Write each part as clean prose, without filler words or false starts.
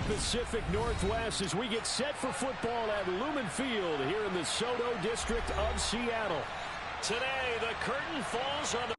Pacific Northwest as we get set for football at Lumen Field here in the SoDo district of Seattle. Today, the curtain falls on the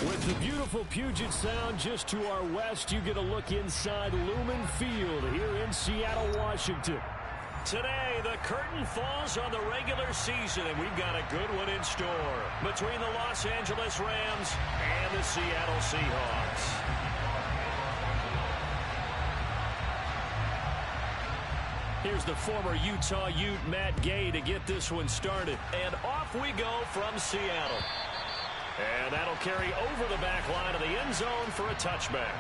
With the beautiful Puget Sound just to our west, you get a look inside Lumen Field here in Seattle, Washington. Today, the curtain falls on the regular season, and we've got a good one in store between the Los Angeles Rams and the Seattle Seahawks. Here's the former Utah Ute, Matt Gay, to get this one started. And off we go from Seattle. And that'll carry over the back line of the end zone for a touchback.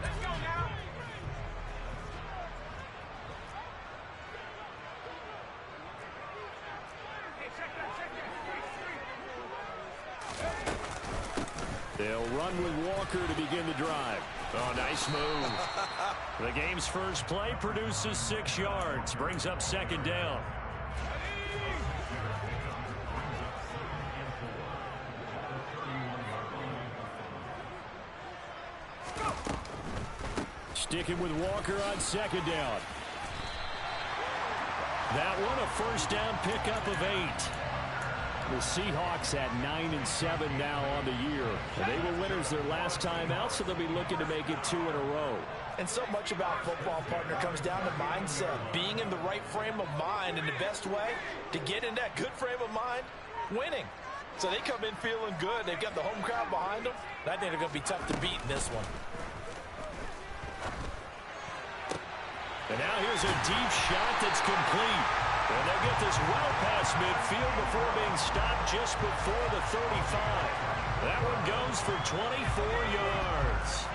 Let's go now. Hey, check that. They'll run with Walker to begin the drive. Oh, nice move. The game's first play produces 6 yards. Brings up second down. Sticking with Walker on second down. That one, a first down pickup of 8. The Seahawks at 9-7 now on the year. They were winners their last time out, so they'll be looking to make it 2 in a row. And so much about football, partner, comes down to mindset. Being in the right frame of mind, and the best way to get in that good frame of mind, winning. So they come in feeling good. They've got the home crowd behind them. And I think they're going to be tough to beat in this one. And now here's a deep shot that's complete. And they'll get this well past midfield before being stopped just before the 35. That one goes for 24 yards.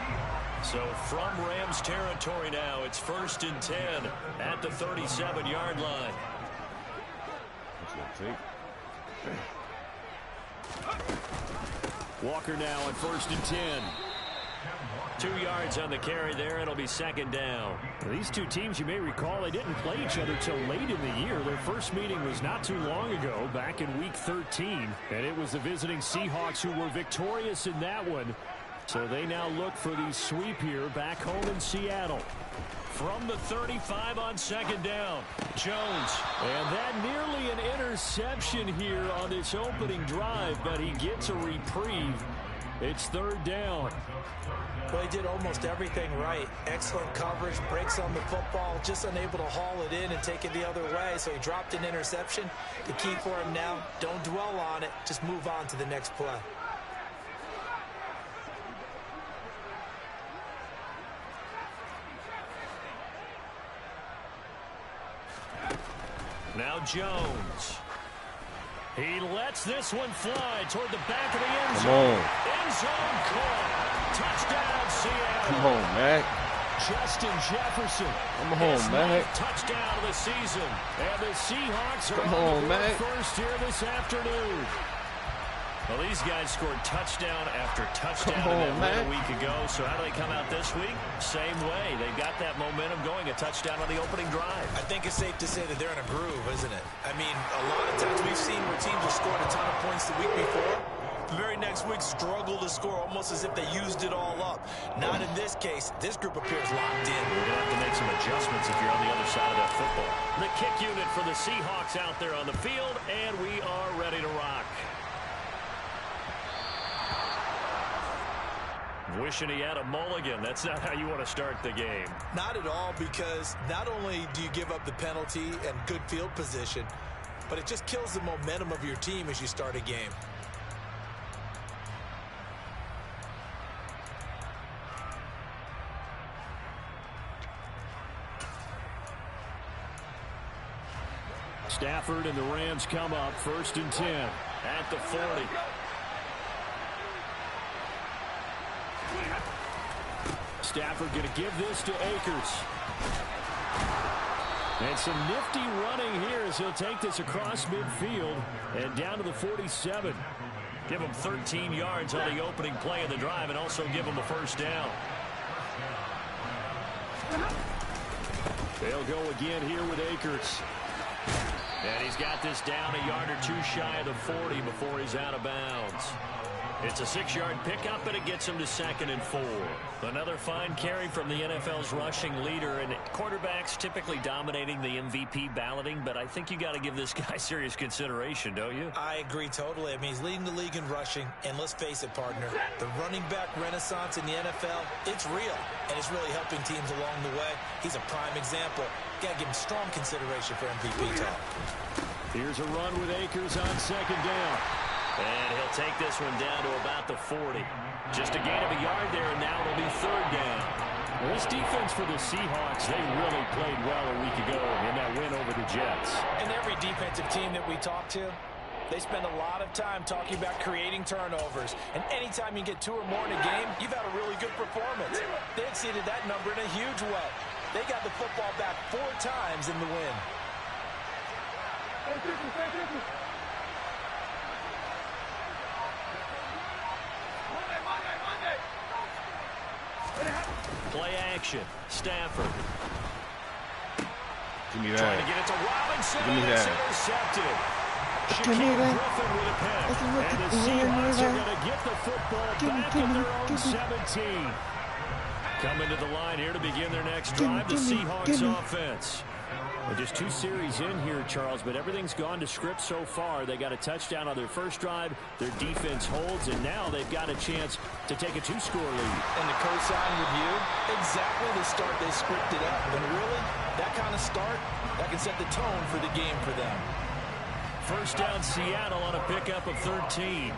So from Rams territory now, it's 1st and 10 at the 37-yard line. Walker now at 1st and 10. 2 yards on the carry there. It'll be second down. These two teams, you may recall, they didn't play each other till late in the year. Their first meeting was not too long ago, back in Week 13. And it was the visiting Seahawks who were victorious in that one. So they now look for the sweep here back home in Seattle. From the 35 on second down, Jones. And that nearly an interception here on this opening drive, but he gets a reprieve. It's 3rd down. Well, he did almost everything right. Excellent coverage, breaks on the football, just unable to haul it in and take it the other way. So he dropped an interception. The key for him now, don't dwell on it. Just move on to the next play. Now Jones. He lets this one fly toward the back of the end zone. End zone caught. Touchdown, Seattle. Come on, Mac. Justin Jefferson. Come on, Mac. Touchdown of the season. And the Seahawks are Come on on, Mac. first here this afternoon. Well, these guys scored touchdown after touchdown in that win a week ago. So how do they come out this week? Same way. They've got that momentum going, a touchdown on the opening drive. I think it's safe to say that they're in a groove, isn't it? I mean, a lot of times we've seen where teams have scored a ton of points the week before. The very next week struggle to score almost as if they used it all up. Not in this case. This group appears locked in. We're going to have to make some adjustments if you're on the other side of that football. The kick unit for the Seahawks out there on the field, and we are ready to rock. Wishing he had a mulligan. That's not how you want to start the game. Not at all, because not only do you give up the penalty and good field position, but it just kills the momentum of your team as you start a game. Stafford and the Rams come up 1st and 10 at the 40. Stafford going to give this to Akers. And some nifty running here as he'll take this across midfield and down to the 47. Give him 13 yards on the opening play of the drive and also give him a first down. They'll go again here with Akers. And he's got this down a yard or two shy of the 40 before he's out of bounds. It's a 6-yard pickup, and it gets him to 2nd and 4. Another fine carry from the NFL's rushing leader, and quarterbacks typically dominating the MVP balloting, but I think you got to give this guy serious consideration, don't you? I agree totally. I mean, he's leading the league in rushing, and let's face it, partner, the running back renaissance in the NFL, it's real, and it's really helping teams along the way. He's a prime example. Got to give him strong consideration for MVP talk. Here's a run with Akers on 2nd down. And he'll take this one down to about the 40. Just a gain of a yard there, and now it'll be 3rd down. Well, this defense for the Seahawks, they really played well a week ago in that win over the Jets. And every defensive team that we talk to, they spend a lot of time talking about creating turnovers. And anytime you get 2 or more in a game, you've had a really good performance. They exceeded that number in a huge way. They got the football back 4 times in the win. Play action. Stafford. Give me Trying to that. get it to Robinson. Give me and it's that. intercepted. Give me Shaquille that. Griffin with a pick. And the Seahawks are going to get the football back at their own 17. Coming to the line here to begin their next drive, the Seahawks offense. Well, just 2 series in here, Charles, but everything's gone to script so far. They got a touchdown on their first drive. Their defense holds, and now they've got a chance to take a 2-score lead. And to co-sign with you, exactly the start they scripted up. And really, that kind of start, that can set the tone for the game for them. First down, Seattle on a pickup of 13.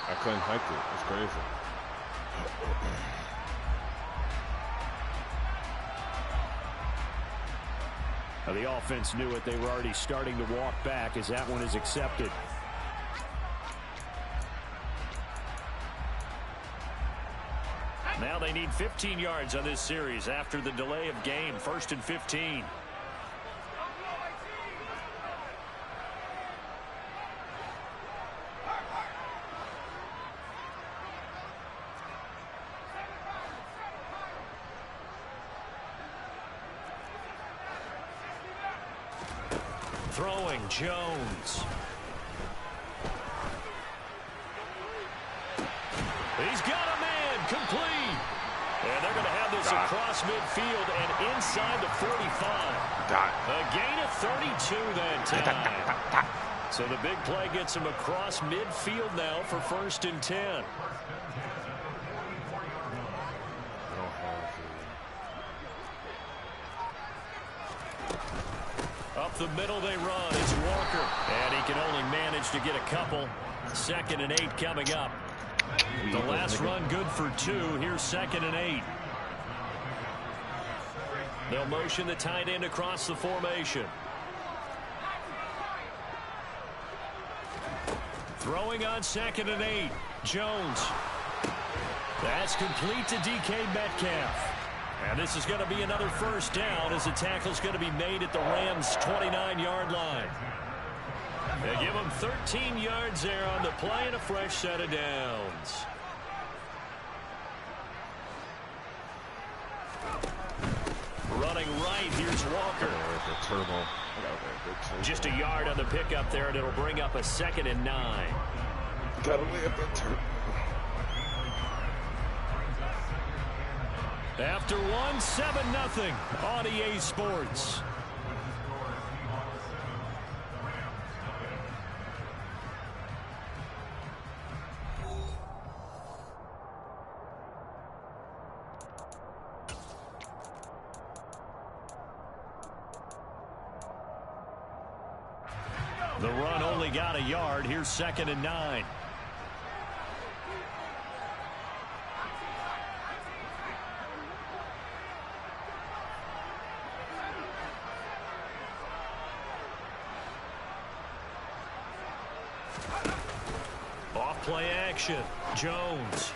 I couldn't hike it. It's crazy. Now, the offense knew it. They were already starting to walk back as that one is accepted. Now they need 15 yards on this series after the delay of game. 1st and 15. Throwing Jones. He's got a man complete. And they're going to have this across midfield and inside the 45. A gain of 32 that time. So the big play gets him across midfield now for 1st and 10. the middle they run. It's Walker. And he can only manage to get a couple. 2nd and 8 coming up. The last run good for 2. Here's 2nd and 8. They'll motion the tight end across the formation. Throwing on 2nd and 8. Jones. That's complete to DK Metcalf. And this is going to be another first down as the tackle's going to be made at the Rams' 29-yard line. They give them 13 yards there on the play and a fresh set of downs. Running right, here's Walker. Just a yard on the pickup there, and it'll bring up a 2nd and 9. Gotta lay up that turtle. After 1, 7-0 on EA Sports. The run only got a yard. Here's 2nd and 9. Off play action. Jones.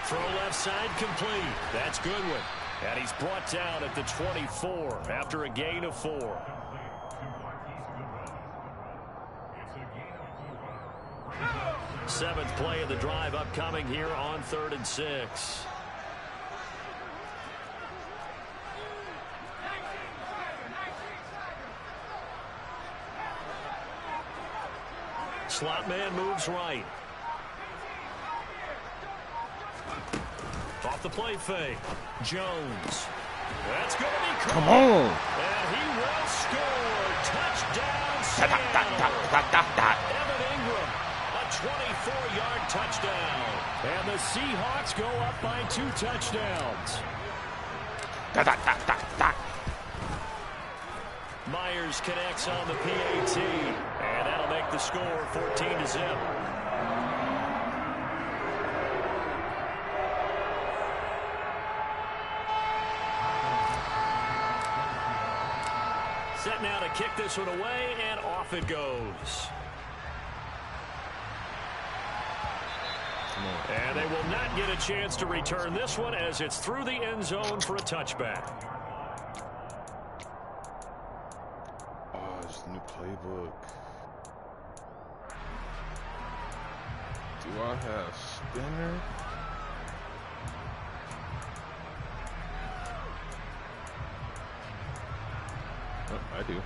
Throw left side complete. That's Goodwin. And he's brought down at the 24 after a gain of 4. Seventh play of the drive upcoming here on 3rd and 6. Slot man moves right. Off the play fake. Jones. That's going to be caught. Come on. And he will score. Touchdown, Seattle. Evan Ingram, a 24-yard touchdown. And the Seahawks go up by 2 touchdowns. Myers connects on the PAT. And that'll make the score 14-0. Set now to kick this one away, and off it goes. And they will not get a chance to return this one as it's through the end zone for a touchback. Oh, it's a new playbook. Do I have spinner? Oh, I do.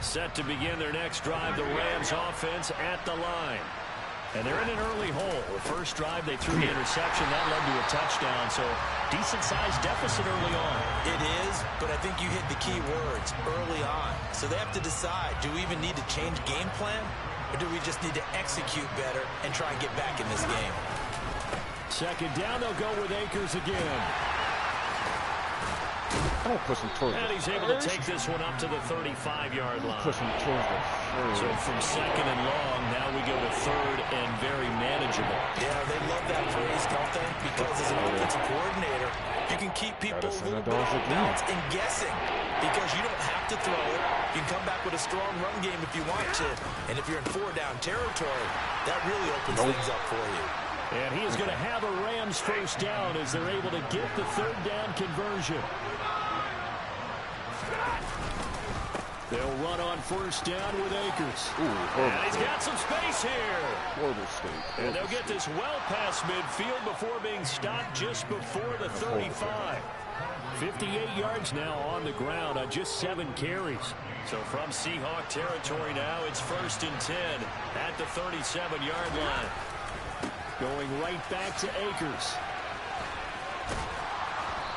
Set to begin their next drive, the Rams offense at the line. And they're in an early hole. The first drive, they threw the interception. That led to a touchdown, so decent-sized deficit early on. It is, but I think you hit the key words, early on. So they have to decide, do we even need to change game plan, or do we just need to execute better and try and get back in this game? Second down, they'll go with Akers again. I don't push him towards And he's able to take this one up to the 35-yard line. Push him towards the first. So from second and long, now we go to third and very manageable. Yeah, they love that phrase, don't they? Because as an offensive coordinator, you can keep people a little bit off balance and guessing. Because you don't have to throw it. You can come back with a strong run game if you want to. And if you're in 4-down territory, that really opens things up for you. And he is going to have a Rams first down as they're able to get the 3rd down conversion. They'll run on first down with Akers. And he's got some space here. And they'll get this well past midfield before being stopped just before the 35. 58 yards now on the ground on just 7 carries. So from Seahawk territory now, it's 1st and 10 at the 37-yard line. Going right back to Akers.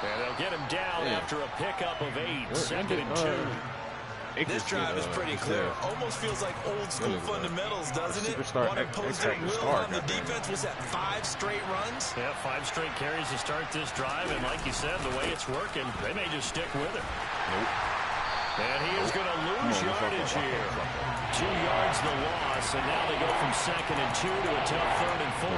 And they'll get him down after a pickup of 8. 2nd and 2. This drive is pretty clear. Almost feels like old school fundamentals, doesn't it? Want to impose their will on the defense. Was that 5 straight runs? Yeah, 5 straight carries to start this drive. And like you said, the way it's working, they may just stick with it. Nope. And he is going to lose yardage here. 2 yards the loss, and now they go from 2nd and 2 to a tough 3rd and 4.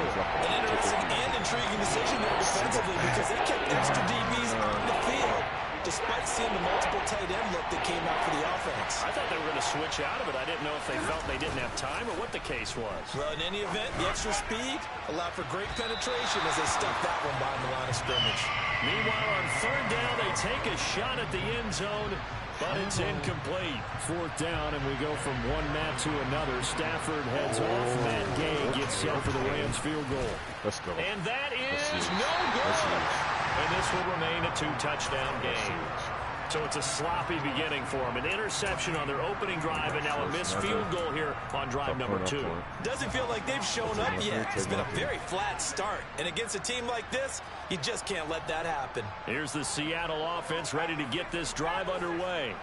An interesting and intriguing decision there defensively because they kept extra DBs on the field despite seeing the multiple tight end look that came out for the offense. I thought they were going to switch out of it. I didn't know if they felt they didn't have time or what the case was. Well, in any event, the extra speed allowed for great penetration as they stuffed that one behind the line of scrimmage. Meanwhile, on 3rd down, they take a shot at the end zone, but it's incomplete. 4th down, and we go from one Matt to another. Stafford heads off. Matt Gay gets set for the Rams field goal. Let's go. And that is no good. And this will remain a 2-touchdown game. So it's a sloppy beginning for them. An interception on their opening drive, and now a missed field goal here on drive number 2. Doesn't feel like they've shown up yet. It's been a very flat start. And against a team like this, you just can't let that happen. Here's the Seattle offense ready to get this drive underway.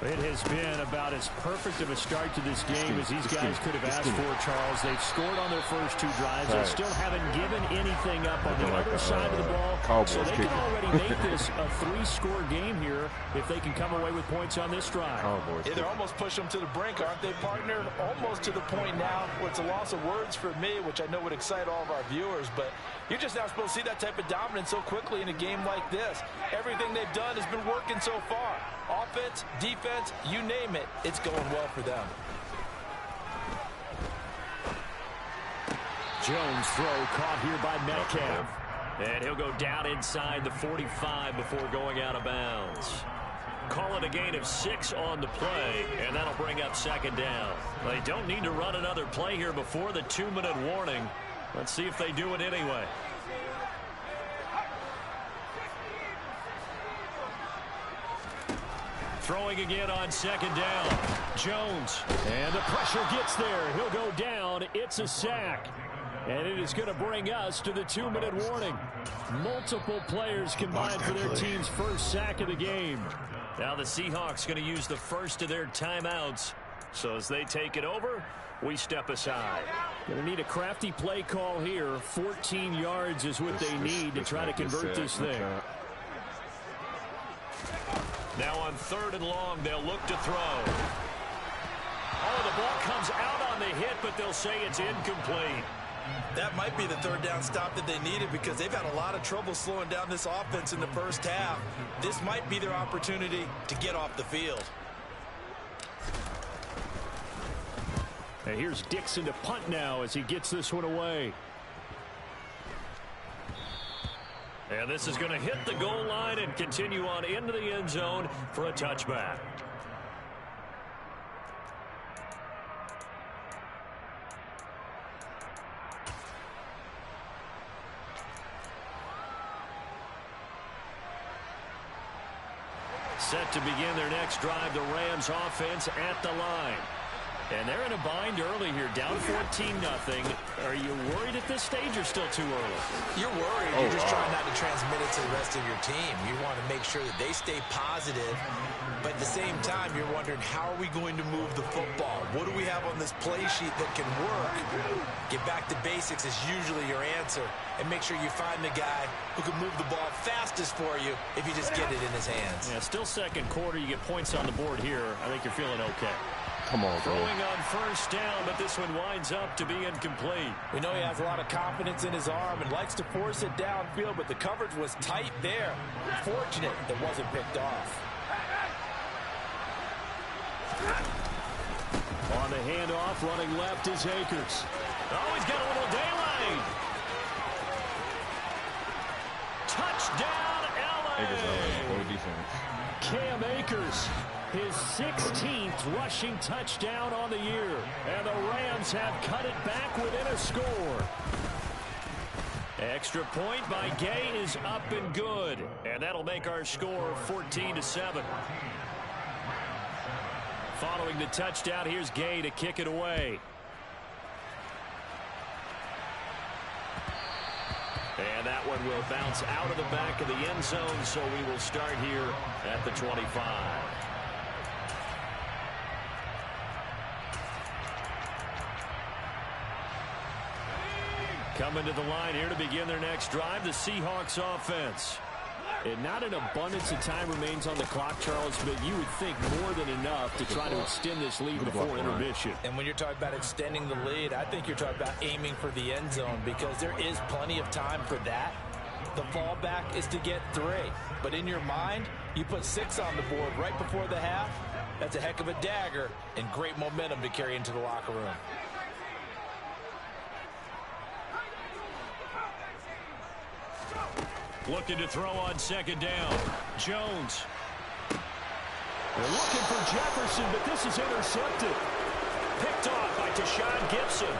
It has been about as perfect of a start to this game as these guys could have asked for, Charles. They've scored on their first 2 drives. They still haven't given anything up on the other side of the ball. So they can already make this a 3-score game here if they can come away with points on this drive. Yeah, they're almost pushing them to the brink, aren't they, partner? Almost to the point now where it's a loss of words for me, which I know would excite all of our viewers, but you're just not supposed to see that type of dominance so quickly in a game like this. Everything they've done has been working so far. Offense, defense, you name it, it's going well for them. Jones throw caught here by Metcalf. And he'll go down inside the 45 before going out of bounds. Call it a gain of 6 on the play, and that'll bring up 2nd down. They don't need to run another play here before the 2-minute warning. Let's see if they do it anyway. Throwing again on 2nd down. Jones. And the pressure gets there. He'll go down. It's a sack. And it is going to bring us to the 2-minute warning. Multiple players combined for their team's first sack of the game. Now the Seahawks going to use the first of their timeouts. So as they take it over, we step aside. Going to need a crafty play call here. 14 yards is what they need to try to convert this thing. Now on 3rd and long, they'll look to throw. Oh, the ball comes out on the hit, but they'll say it's incomplete. That might be the 3rd down stop that they needed because they've had a lot of trouble slowing down this offense in the first half. This might be their opportunity to get off the field. And here's Dixon to punt now as he gets this one away. And this is going to hit the goal line and continue on into the end zone for a touchback. Set to begin their next drive, the Rams offense at the line. And they're in a bind early here, down 14-0. Are you worried at this stage or still too early? You're worried. You're just trying not to transmit it to the rest of your team. You want to make sure that they stay positive. But at the same time, you're wondering, how are we going to move the football? What do we have on this play sheet that can work? Get back to basics is usually your answer. And make sure you find the guy who can move the ball fastest for you if you just get it in his hands. Yeah, still 2nd quarter. You get points on the board here. I think you're feeling okay. Come on, bro. Throwing on 1st down, but this one winds up to be incomplete. We know he has a lot of confidence in his arm and likes to force it downfield, but the coverage was tight there. Fortunate that wasn't picked off. On the handoff, running left is Akers. Oh, he's got a little daylight. Touchdown, LA. Cam Akers, his 16th rushing touchdown on the year. And the Rams have cut it back within a score. Extra point by Gay is up and good. And that'll make our score 14-7. Following the touchdown, here's Gay to kick it away. And that one will bounce out of the back of the end zone, so we will start here at the 25. Coming to the line here to begin their next drive, the Seahawks offense. And not an abundance of time remains on the clock, Charles, but you would think more than enough to try to extend this lead before intermission. And when you're talking about extending the lead, I think you're talking about aiming for the end zone because there is plenty of time for that. The fallback is to get 3. But in your mind, you put 6 on the board right before the half. That's a heck of a dagger and great momentum to carry into the locker room. Looking to throw on second down. Jones. They're looking for Jefferson, but this is intercepted. Picked off by Tashawn Gibson.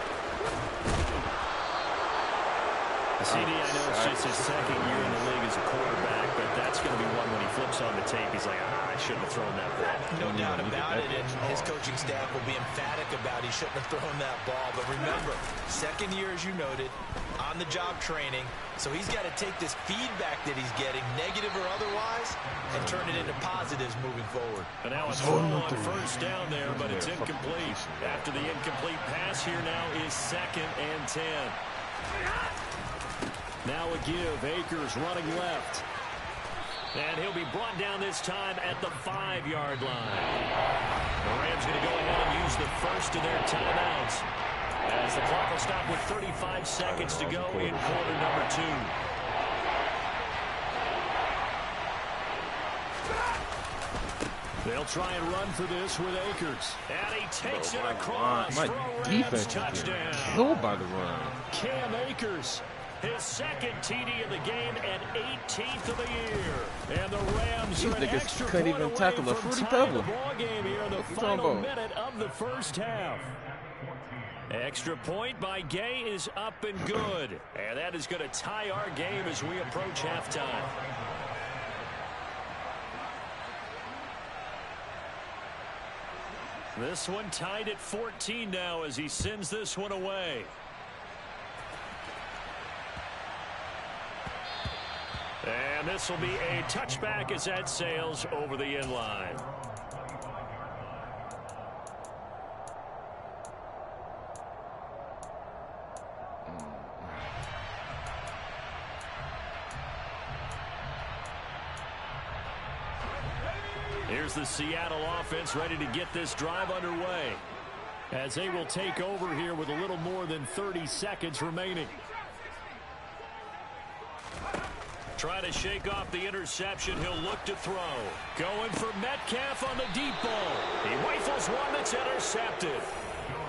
CD, I know it's just his second year in the league as a quarterback, but that's going to be one when he flips on the tape. He's like, I shouldn't have thrown that ball. No doubt about it, and his coaching staff will be emphatic about he shouldn't have thrown that ball. But remember, second year, as you noted, on-the-job training, so he's got to take this feedback that he's getting, negative or otherwise, and turn it into positives moving forward. And now it's throw on first down there, but it's incomplete. After the incomplete pass, here now is 2nd and 10. Now a give. Akers running left. And he'll be brought down this time at the 5-yard line. The Rams going to go ahead and use the first of their timeouts as the clock will stop with 35 seconds to go in quarter number 2. They'll try and run for this with Akers. And he takes it across for a Rams touchdown. Killed by the run. Cam Akers. His 2nd TD of the game and 18th of the year. And the Rams are an extra couldn't point even away tackle a from Fruity tying Pebble. the ball game here in the final minute of the first half. Extra point by Gay is up and good. And that is going to tie our game as we approach halftime. This one tied at 14 now as he sends this one away. And this will be a touchback as that sails over the end line. Here's the Seattle offense ready to get this drive underway as they will take over here with a little more than 30 seconds remaining. Try to shake off the interception. He'll look to throw. Going for Metcalf on the deep ball. He rifles one that's intercepted.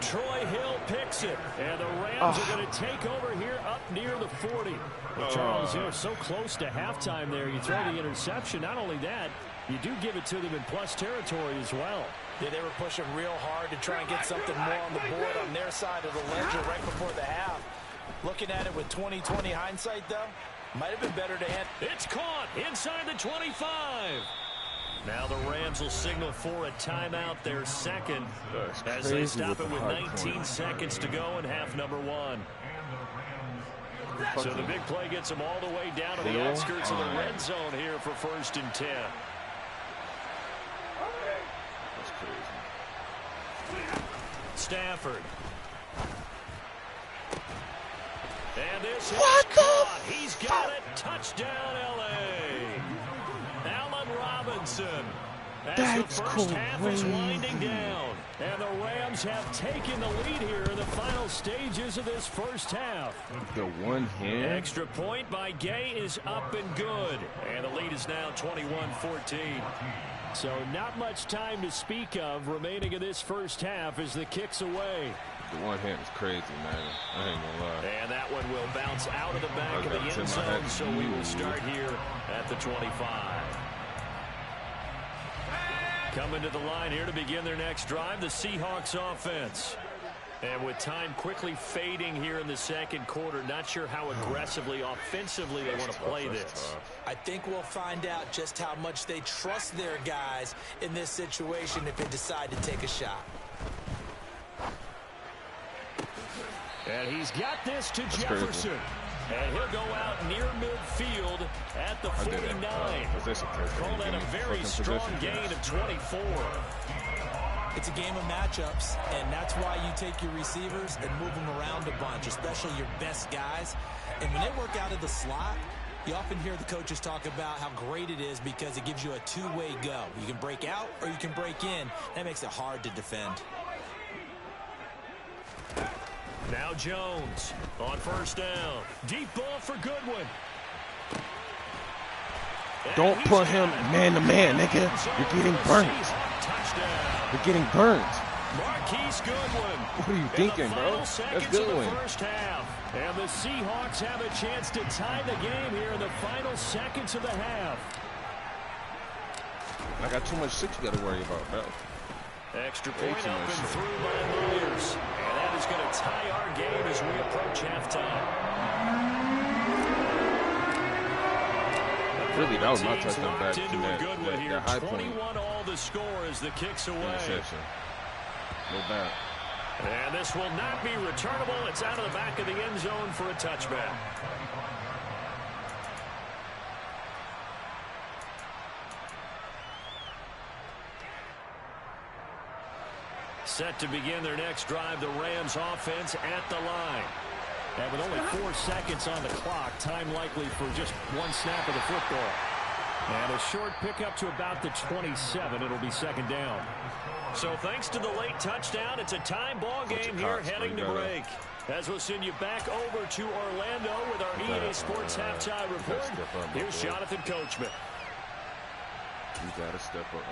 Troy Hill picks it. And the Rams are going to take over here up near the 40. Well, Charles, you're so close to halftime there. You throw the interception. Not only that, you do give it to them in plus territory as well. Yeah, they were pushing real hard to try and get something more on the board on their side of the ledger right before the half. Looking at it with 20/20 hindsight, though, might have been better to hand. It's caught inside the 25. Now the Rams will signal for a timeout, their second, as they stop it with 19 seconds to go in half number 1. So the big play gets them all the way down to the outskirts of the red zone here for 1st and 10. That's crazy. Stafford. And this is caught. He's got it. Touchdown, L.A. Allen Robinson. As the first half is winding down. And the Rams have taken the lead here in the final stages of this first half. The one hand. Extra point by Gay is up and good. And the lead is now 21-14. So not much time to speak of remaining in this first half as the kick's away. The one hand is crazy, man. I ain't gonna lie. And that one will bounce out of the back of the end zone, so we will start here at the 25. Coming to the line here to begin their next drive, the Seahawks offense. And with time quickly fading here in the second quarter, not sure how aggressively, offensively they want to play this. I think we'll find out just how much they trust their guys in this situation if they decide to take a shot. And he's got this to Jefferson. And he'll go out near midfield at the 49. Call that a very strong gain of 24. It's a game of matchups, and that's why you take your receivers and move them around a bunch, especially your best guys. And when they work out of the slot, You often hear the coaches talk about how great it is because it gives you a two-way go. You can break out or you can break in. That makes it hard to defend. Now Jones on first down. Deep ball for Goodwin. Don't put him man-to-man, nigga. You're getting burnt. You're getting burnt. Marquise Goodwin. What are you thinking, bro? That's Goodwin. And the Seahawks have a chance to tie the game here in the final seconds of the half. I got too much shit you got to worry about, bro. Extra point up and through by Myers. And that is going to tie our game as we approach halftime. Really, that was my touchdown back to that high point. 21 all the score as the kicks away. Interception. No bad. And this will not be returnable. It's out of the back of the end zone for a touchback. Set to begin their next drive, the Rams offense at the line. And with only 4 seconds on the clock, time likely for just one snap of the football. And a short pickup to about the 27. It'll be second down. So thanks to the late touchdown, it's a time ball game here heading to break. As we'll send you back over to Orlando with our EA Sports halftime report. Here's Jonathan Coachman. You got to step up.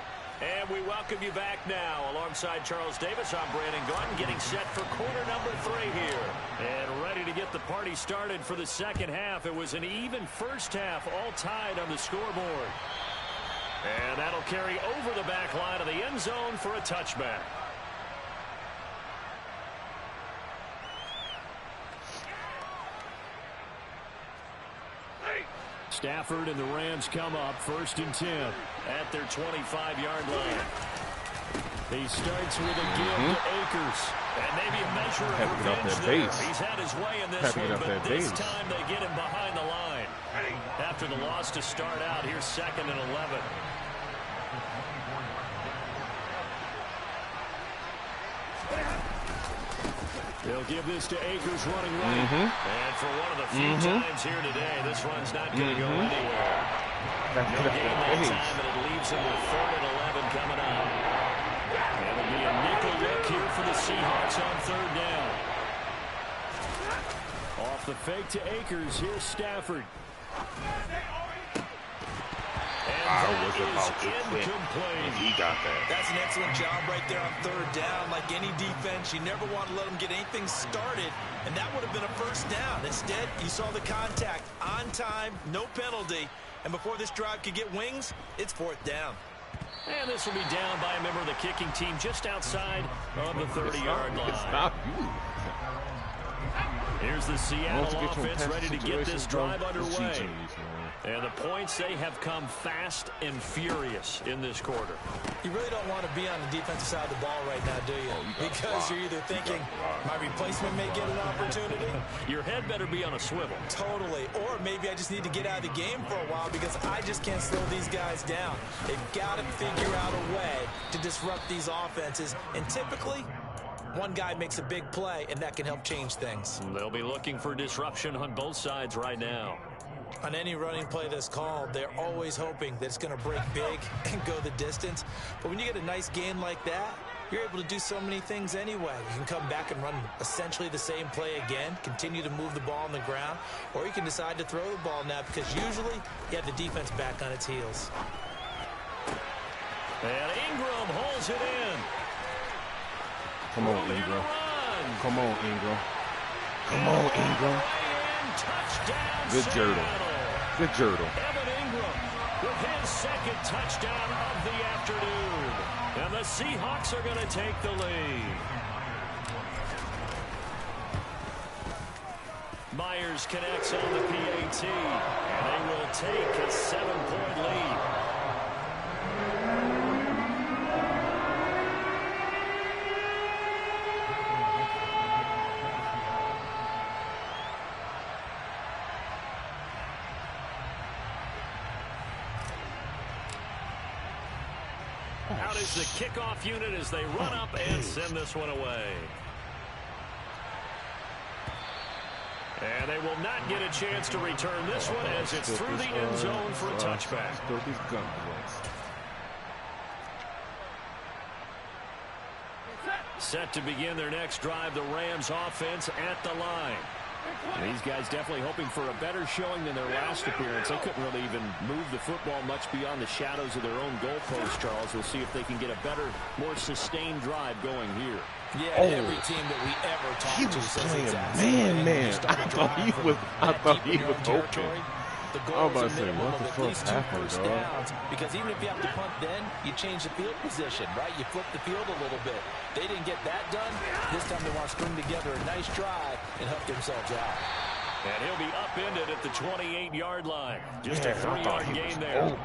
And we welcome you back now. Alongside Charles Davis, I'm Brandon Gaudin, getting set for quarter number 3 here. And ready to get the party started for the second half. It was an even first half, all tied on the scoreboard. And that'll carry over the back line of the end zone for a touchback. Stafford and the Rams come up 1st and 10 at their 25-yard line. He starts with a give to Akers. And maybe a measure of revenge there. He's had his way in this one, but this time they get him behind the line. After the loss to start out, here's 2nd and 11. They'll give this to Akers running right. And for one of the few times here today, this run's not going to go anywhere. No gain that time, and it leaves him with 3rd and 11 coming up. And it'll be a nickel look here for the Seahawks on 3rd down. Off the fake to Akers, here's Stafford. I was about to quit, and he got that. That's an excellent job right there on 3rd down. Like any defense, you never want to let them get anything started, and that would have been a first down. Instead, you saw the contact on time, no penalty, and before this drive could get wings, it's 4th down. And this will be down by a member of the kicking team just outside of the 30-yard line. It's not you. Here's the Seattle offense ready to get this drive underway. And the points, they have come fast and furious in this quarter. You really don't want to be on the defensive side of the ball right now, do you? Because you're either thinking, my replacement may get an opportunity. Your head better be on a swivel. Totally. Or maybe I just need to get out of the game for a while because I just can't slow these guys down. They've got to figure out a way to disrupt these offenses. And typically, one guy makes a big play, and that can help change things. They'll be looking for disruption on both sides right now. On any running play that's called, they're always hoping that it's going to break big and go the distance. But when you get a nice gain like that, you're able to do so many things anyway. You can come back and run essentially the same play again, continue to move the ball on the ground, or you can decide to throw the ball now because usually you have the defense back on its heels. And Ingram holds it in. Come on, Ingram. Come on, Ingram. Come on, Ingram. Good Jurtle. Good Jurtle. Evan Ingram with his 2nd touchdown of the afternoon. And the Seahawks are going to take the lead. Myers connects on the PAT. And they will take a 7-point lead. Out is the kickoff unit as they run up and send this one away. And they will not get a chance to return this one as it's through the end zone for a touchback. Still these gun boys. Set to begin their next drive, the Rams offense at the line. And these guys definitely hoping for a better showing than their last appearance. They couldn't really even move the football much beyond the shadows of their own goalpost, Charles. We'll see if they can get a better, more sustained drive going here. Yeah, every team that we ever talked to says exactly. Man. I thought he was open. The I goal was is about to a say, minimum what the of at fuck least 2 happened, first dog? downs, because even if you have to punt then, you change the field position, right? You flip the field a little bit. They didn't get that done. This time they want to string together a nice drive and help themselves out. And he'll be upended at the 28-yard line. Just a 3-yard gain there.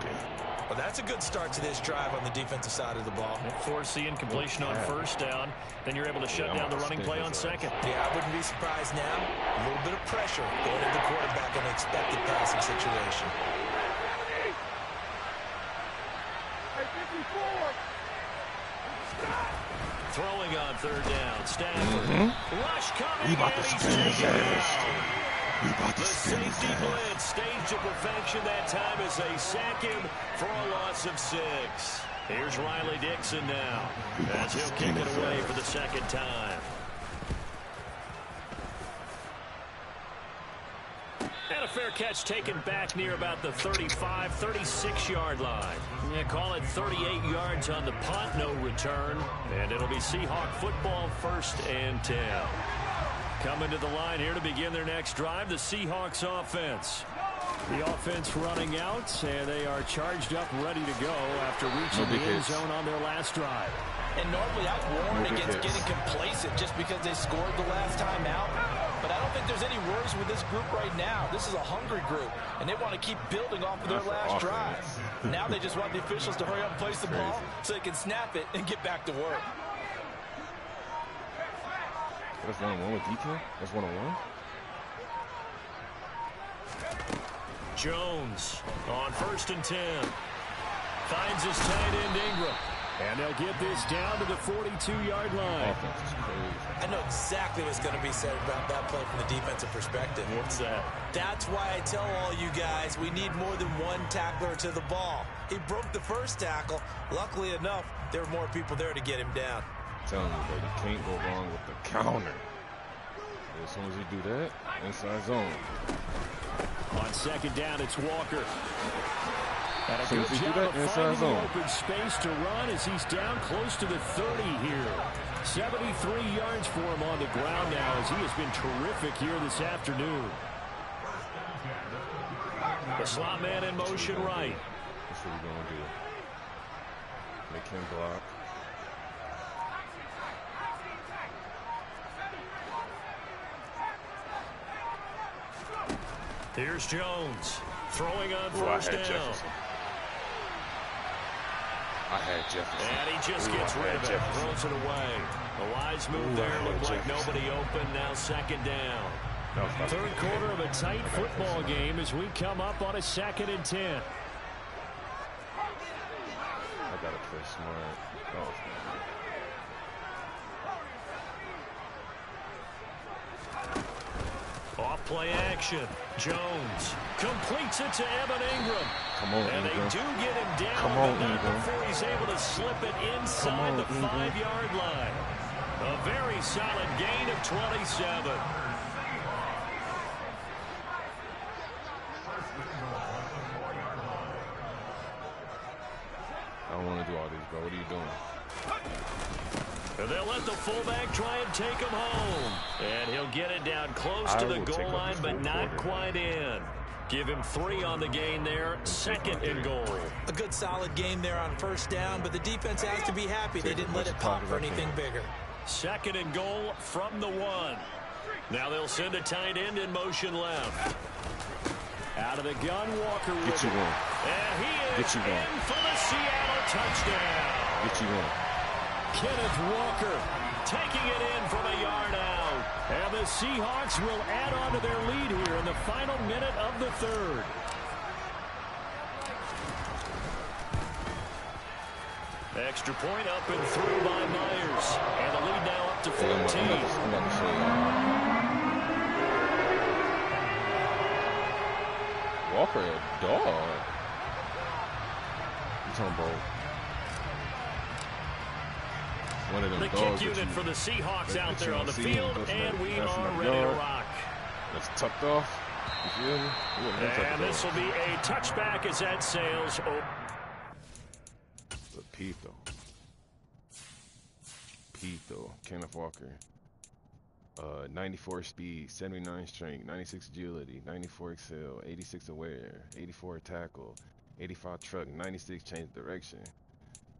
Well, that's a good start to this drive on the defensive side of the ball. Force the incompletion on first down. Then you're able to shut down the running play on second. Yeah, I wouldn't be surprised now. A little bit of pressure going to the quarterback in an expected passing situation. Throwing on third down. Stafford. Rush coming. We about to and he's spin his taken ass. out. We about to The spin his safety ass. blitz staged to perfection that time as they sack him for a loss of 6. Here's Riley Dixon now as he'll kick it away for the second time. And a fair catch taken back near about the 35, 36-yard line. Yeah, call it 38 yards on the punt, no return. And it'll be Seahawk football, 1st and 10. Coming to the line here to begin their next drive, the Seahawks offense. The offense running out, and they are charged up, ready to go after reaching the end zone on their last drive. And normally I warn against getting complacent just because they scored the last time out. But I don't think there's any worries with this group right now. This is a hungry group, and they want to keep building off of their last drive. Now they just want the officials to hurry up and place the ball so they can snap it and get back to work. That's 1-on-1 with DK? That's 1-on-1? Jones on 1st and 10. Finds his tight end Ingram. And they'll get this down to the 42-yard line. Offense is crazy. I know exactly what's going to be said about that play from the defensive perspective. What's that? That's why I tell all you guys we need more than one tackler to the ball. He broke the first tackle. Luckily enough, there were more people there to get him down. I'm telling you, bro, you can't go wrong with the counter. As soon as you do that, inside zone. On second down, it's Walker. And a So good if you do job that of inside finding zone. the open space to run as he's down close to the 30 here. 73 yards for him on the ground now as he has been terrific here this afternoon. The slot man in motion right. That's what we're going to do. Make him block. Here's Jones throwing on Ooh, I first had down. Jefferson. I had Jefferson. And he just Ooh, gets I rid had of it, Jefferson. throws it away. A wise move Ooh, I there, had looked like Jefferson. nobody open, now second down. That was about to Third be quarter big. of a tight football game as we come up on a 2nd and 10. I gotta play smart. That was Off play action. Jones completes it to Evan Ingram. Come on, And Ingram. they do get him down, Come on, but not Ingram. before he's able to slip it inside on, the Ingram. 5-yard line. A very solid gain of 27. I don't want to do all these, bro. What are you doing? And they'll let the fullback try and take him home. And he'll get it down close to the will take goal up line, this but whole not quarter. quite in. Give him 3 on the gain there. 2nd and goal. A good solid game there on first down, but the defense has to be happy they didn't let it pop for anything bigger. 2nd and goal from the 1. Now they'll send a tight end in motion left. Out of the gun, Walker with Get you it. one. And he is Get you one. in for the Seattle touchdown. Get you one. Kenneth Walker taking it in from a yard out. And the Seahawks will add on to their lead here in the final minute of the 3rd. Extra point up and through by Myers. And the lead now up to 14. I'm about to show you. Walker a dog. He's on both. One of them the dogs kick unit for the Seahawks out there on the field, and we are ready to rock. That's tucked off. You feel me? And this will be a touchback as that sails. Pito. Kenneth Walker. 94 speed, 79 strength, 96 agility, 94 excel, 86 aware, 84 tackle, 85 truck, 96 change direction.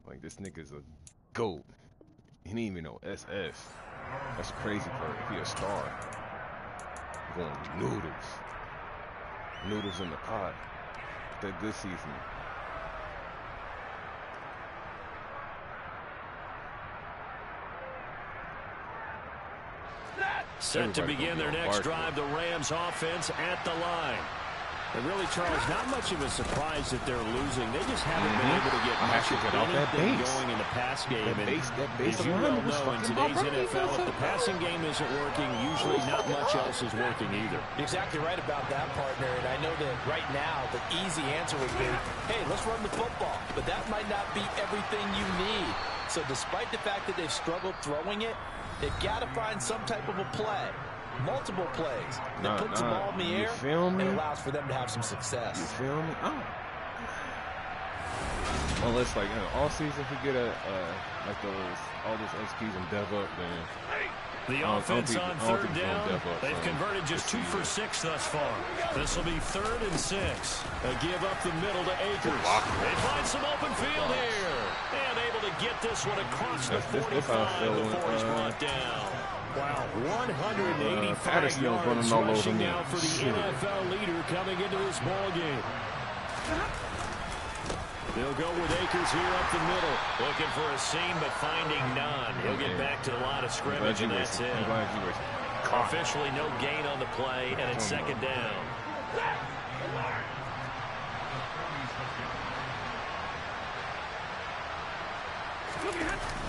Like, this nigga's a GOAT. He didn't even know SF. That's the crazy part. He a star. Going noodles. Noodles in the pot. That good season. Set to begin their next drive, the Rams offense at the line. And really, Charles, not much of a surprise that they're losing. They just haven't been able to get much of anything going in the pass game. And as you well know, in today's NFL, if the passing game isn't working, usually not much else is working either. You're exactly right about that, partner. And I know that right now the easy answer would be, hey, let's run the football. But that might not be everything you need. So despite the fact that they've struggled throwing it, they've got to find some type of a play. Multiple plays that puts the ball in the air and allows for them to have some success. You feel me? Oh. Unless, like, all season, if we get like all those XPs and dev up, then the offense on third down. They've converted just 2 for 6 thus far. This will be 3rd and 6. They give up the middle to Akers. They find some open field here. And able to get this one across the 45 before he's brought down. Wow, 185 yards rushing now for the NFL leader coming into this ball game. They'll go with Akers here up the middle. Looking for a seam, but finding none. He'll get back to the line of scrimmage, and that's it. Officially no gain on the play, and it's 2nd down.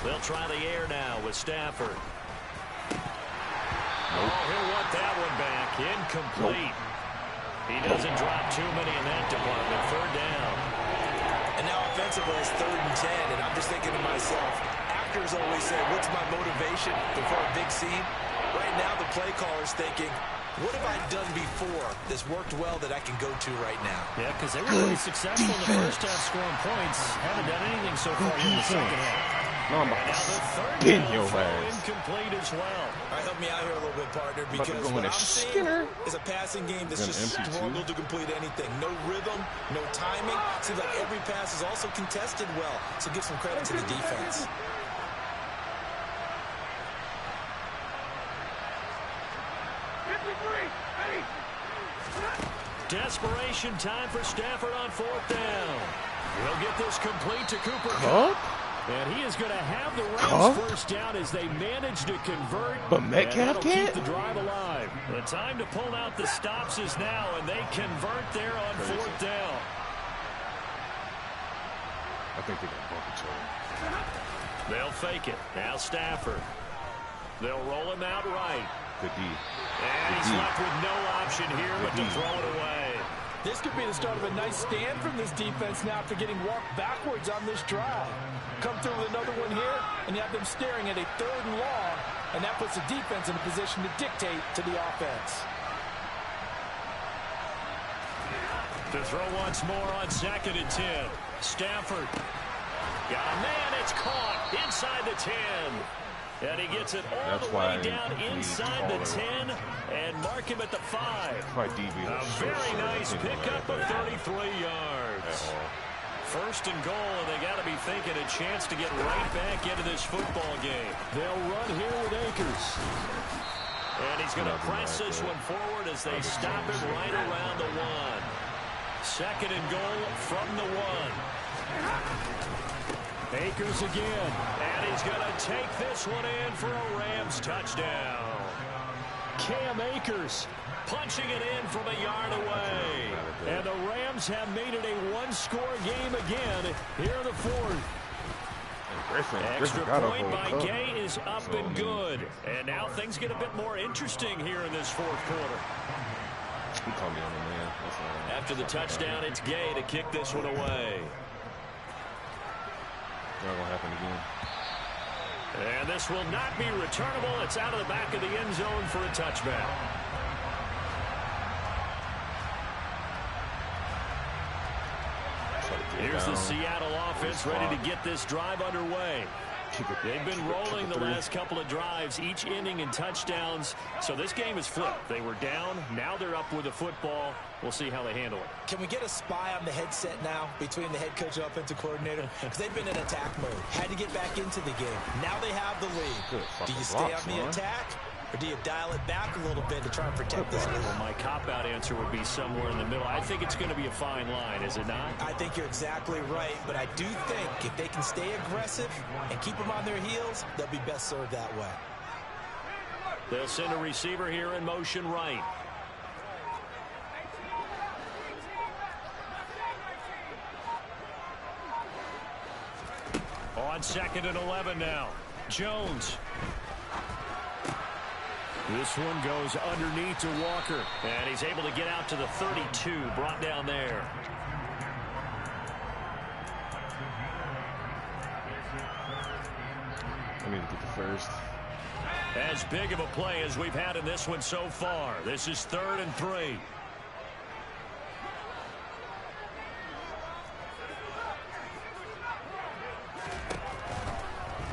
They'll try the air now with Stafford. Oh, he'll want that one back. Incomplete. He doesn't drop too many in that department. 3rd down. And now offensively it's 3rd and 10, and I'm just thinking to myself, actors always say, what's my motivation before a big scene? Right now the play caller's thinking, what have I done before that's worked well that I can go to right now? Yeah, because they were really successful in the first half scoring points. Haven't done anything so far in the second half. No, I'm about to spin your ass. Incomplete as well. All right, help me out here a little bit, partner, because what I'm seeing is a passing game that's just struggled to complete anything. No rhythm, no timing. Seems like every pass is also contested well, so give some credit to the defense. Desperation time for Stafford on 4th down. He'll get this complete to Cooper Kupp. And he is going to have the Rams first down as they manage to convert. But Metcalf can't. Keep the drive alive. The time to pull out the stops is now, and they convert there on 4th down. I think they got bump each other. They'll fake it. Now Stafford. They'll roll him out right. Good D. And he's left with no option here but to throw it away. This could be the start of a nice stand from this defense now after getting walked backwards on this drive. Come through with another one here, and you have them staring at a 3rd and long, and that puts the defense in a position to dictate to the offense. To throw once more on 2nd and 10. Stafford. Got a man, it's caught inside the 10. And he gets it all the way down inside the 10 and mark him at the 5. A very nice pickup of 33 yards. 1st and goal, and they got to be thinking a chance to get right back into this football game. They'll run here with Akers. And he's going to press this one forward as they stop it right around the 1. 2nd and goal from the 1. Akers again, and he's going to take this one in for a Rams touchdown. Cam Akers punching it in from a yard away. And the Rams have made it a 1-score game again here in the 4th. Extra point by Gay is up and good. And now things get a bit more interesting here in this 4th quarter. He called me on him, man. That's all. After the touchdown, it's Gay to kick this one away. Not gonna happen again. And this will not be returnable. It's out of the back of the end zone for a touchback. Here's the Seattle offense ready to get this drive underway. They've been rolling the last couple of drives, each inning in touchdowns. So this game is flipped. They were down. Now they're up with a football. We'll see how they handle it. Can we get a spy on the headset now between the head coach and offensive coordinator? Because they've been in attack mode. Had to get back into the game. Now they have the lead. Do you stay on the attack? Or do you dial it back a little bit to try and protect this lead? Well, my cop-out answer would be somewhere in the middle. I think it's going to be a fine line, is it not? I think you're exactly right, but I do think if they can stay aggressive and keep them on their heels, they'll be best served that way. They'll send a receiver here in motion right. On 2nd and 11 now. Jones. This one goes underneath to Walker. And he's able to get out to the 32. Brought down there. I need to get the first. As big of a play as we've had in this one so far. This is 3rd and 3.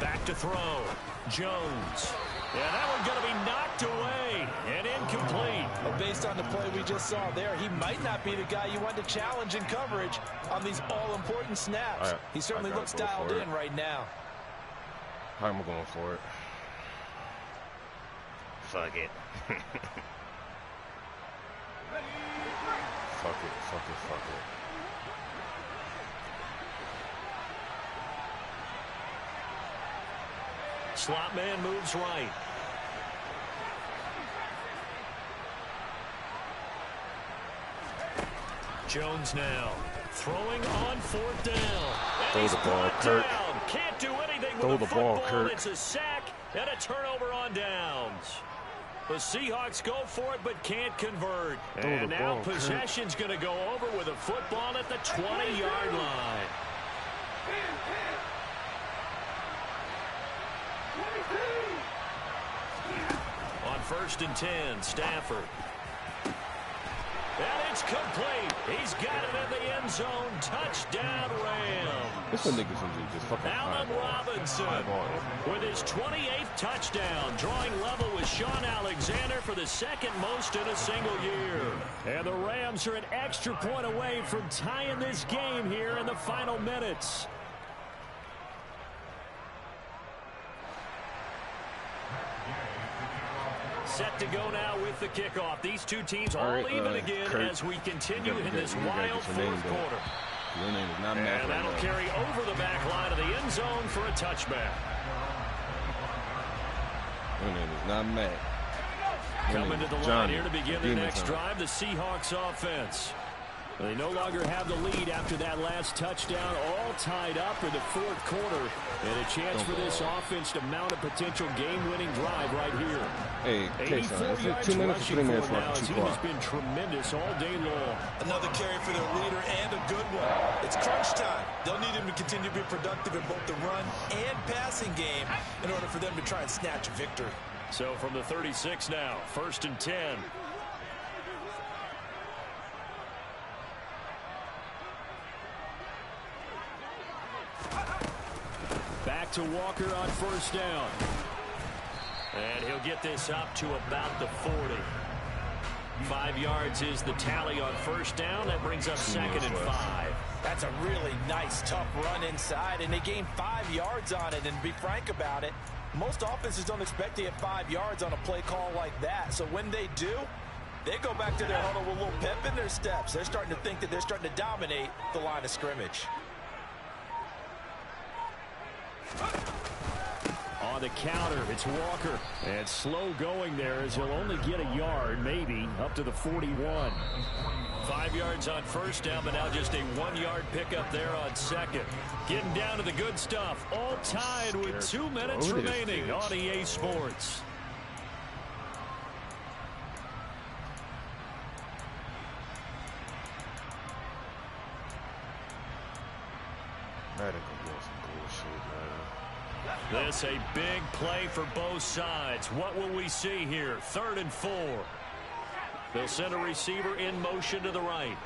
Back to throw. Jones. Yeah, that one's going to be knocked away and incomplete. Well, based on the play we just saw there, he might not be the guy you want to challenge in coverage on these all-important snaps. He certainly looks dialed in right now. How am I going for it? Fuck it. Fuck it. Slot man moves right. Jones now throwing on 4th down. Throw the ball, Kirk. Can't do anything Throw with the the football. ball, Kirk. It's a sack and a turnover on downs. The Seahawks go for it but can't convert. And now possession's going to go over with a football at the 20-yard line. On 1st and 10, Stafford. And it's complete. He's got it in the end zone. Touchdown, Rams. This one niggas just fucking Allen Robinson with his 28th touchdown, drawing level with Sean Alexander for the 2nd most in a single year. And the Rams are an extra point away from tying this game here in the final minutes. Set to go now with the kickoff. These two teams all even again Kurt, as we continue in this wild 4th quarter. Your name is not Matt. And that'll carry over the back line of the end zone for a touchback. Your name is not Matt. Coming to the line here to begin the next drive, the Seahawks offense. They no longer have the lead after that last touchdown, all tied up in the 4th quarter. And a chance for this offense to mount a potential game-winning drive right here. Hey, 84 yards 2 minutes, 3 minutes now. left. His team has been tremendous all day long. Another carry for their leader and a good one. It's crunch time. They'll need him to continue to be productive in both the run and passing game in order for them to try and snatch a victory. So from the 36 now, 1st and 10. Back to Walker on 1st down. And he'll get this up to about the 40. 5 yards is the tally on 1st down. That brings up 2nd and 5. That's a really nice, tough run inside, and they gained 5 yards on it. And to be frank about it, most offenses don't expect to get 5 yards on a play call like that. So when they do, they go back to their huddle with a little pep in their steps. They're starting to think that they're starting to dominate the line of scrimmage. On the counter, it's Walker. And slow going there as he'll only get a yard, maybe, up to the 41. 5 yards on 1st down, but now just a 1-yard pickup there on 2nd. Getting down to the good stuff. All tied with 2 minutes remaining on EA Sports. This a big play for both sides. What will we see here? 3rd and 4. They'll send a receiver in motion to the right.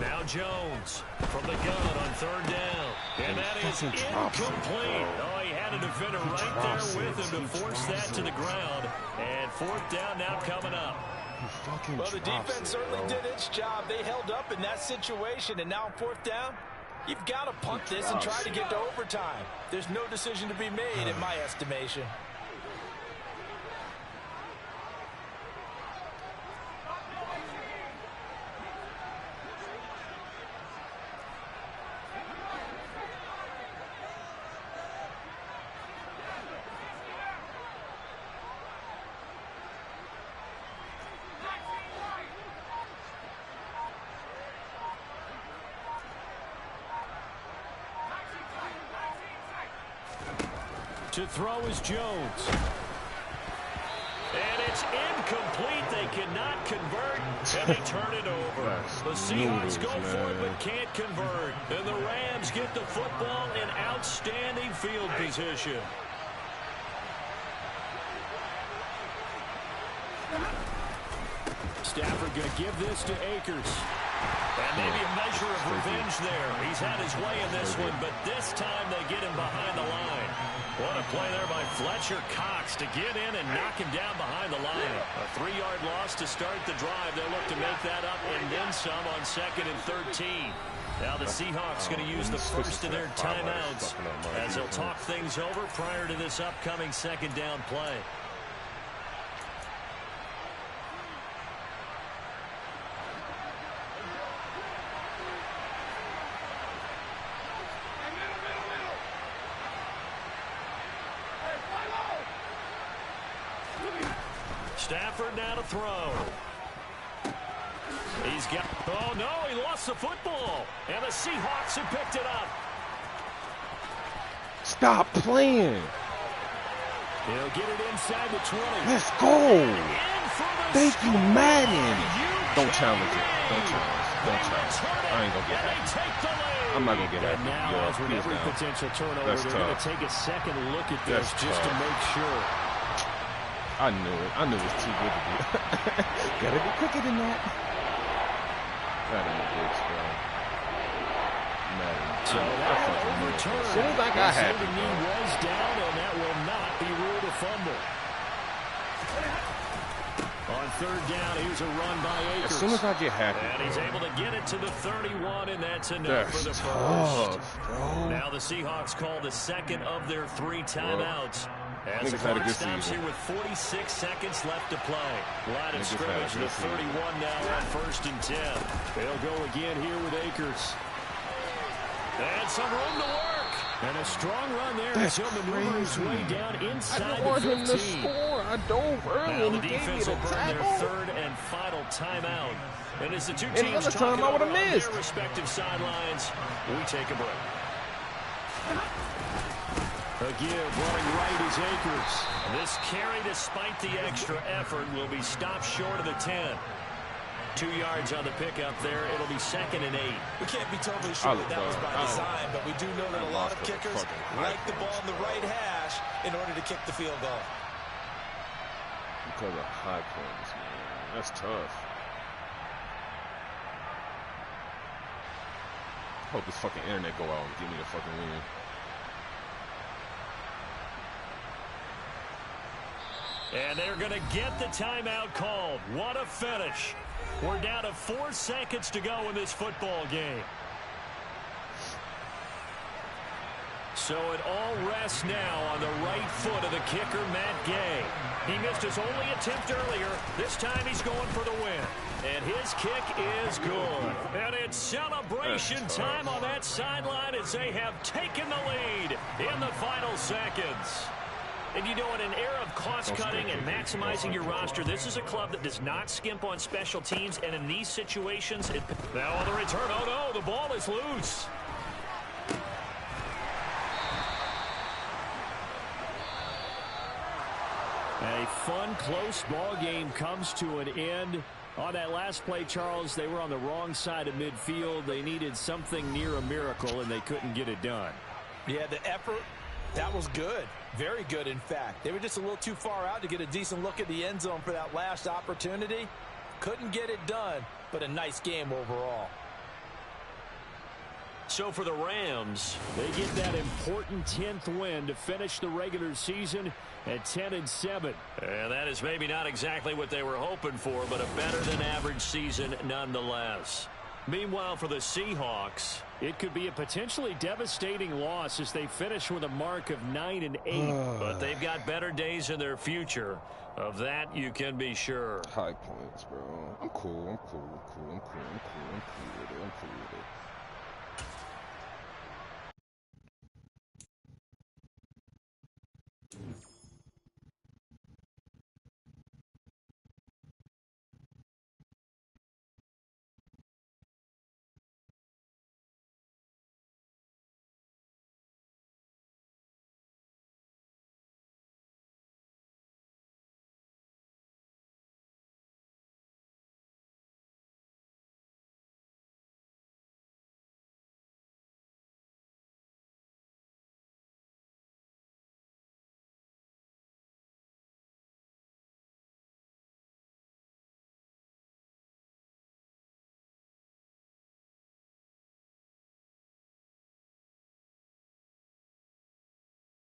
Now Jones from the gun on 3rd down. And that is incomplete. Oh, he had a defender right there with him to force that to the ground. And 4th down now coming up. Well, the defense certainly did its job. They held up in that situation. And now on 4th down, you've got to punt this and try to get to overtime. There's no decision to be made in my estimation. To throw is Jones. And it's incomplete. They cannot convert, and they turn it over. The Seahawks go for it but can't convert. And the Rams get the football in outstanding field position. Stafford going to give this to Akers. And maybe a measure of revenge there. He's had his way in this one, but this time they get him behind the line. What a play there by Fletcher Cox to get in and knock him down behind the line. A 3-yard loss to start the drive. They'll look to make that up and then some on 2nd and 13. Now the Seahawks going to use the first of their timeouts as they'll talk things over prior to this upcoming 2nd down play. Stafford now to throw. He's got, oh no, he lost the football. And the Seahawks have picked it up. Stop playing. He'll get it inside the 20. Let's go. Thank you, Madden. Don't challenge it. Don't challenge. Don't challenge. I ain't gonna get happy. I'm not gonna get happy. Now, as with every potential turnover, they're going to take a second look at this just to make sure. I knew it. I knew it was too good to be. Gotta be quicker than that. That ain't big, bro. So that overturned. As soon as I got happy, the knee was down, and that will not be ruled a fumble. On 3rd down, here's a run by Akers. As soon as I get happy, and he's able to get it to the 31, and that's enough for the first. Bro. Now the Seahawks call the 2nd of their 3 timeouts. As the Niggas had a clock good stops season. here with 46 seconds left to play. Line of scrimmage to the 31 now on 1st and 10. They'll go again here with Akers. And some room to work. And a strong run there as he'll maneuver his way down inside the 15. Him to score. I dove early. Now the defense will burn their 3rd and final timeout. And as the two teams talk over on their respective sidelines, we take a break. A give running right is Akers. This carry, despite the extra effort, will be stopped short of the 10. 2 yards on the pickup there. It'll be 2nd and 8. We can't be totally sure that was by design, but we do know that a lot of kickers like the ball in the right hash in order to kick the field goal. Because of high points, man. That's tough. Hope this fucking internet go out and give me the fucking win. And they're going to get the timeout called. What a finish. We're down to 4 seconds to go in this football game. So it all rests now on the right foot of the kicker, Matt Gay. He missed his only attempt earlier. This time he's going for the win. And his kick is good. And it's celebration time on that sideline as they have taken the lead in the final seconds. And you know, in an era of cost-cutting and maximizing your roster, this is a club that does not skimp on special teams. And in these situations, now on the return, oh no, the ball is loose. A fun, close ball game comes to an end. On that last play, Charles, they were on the wrong side of midfield. They needed something near a miracle, and they couldn't get it done. Yeah, the effort, that was good. Very good, in fact. They were just a little too far out to get a decent look at the end zone for that last opportunity. Couldn't get it done, but a nice game overall. So for the Rams, they get that important 10th win to finish the regular season at 10-7. And that is maybe not exactly what they were hoping for, but a better-than-average season nonetheless. Meanwhile, for the Seahawks, it could be a potentially devastating loss as they finish with a mark of 9-8. But they've got better days in their future. Of that, you can be sure. High points, bro. I'm cool with it.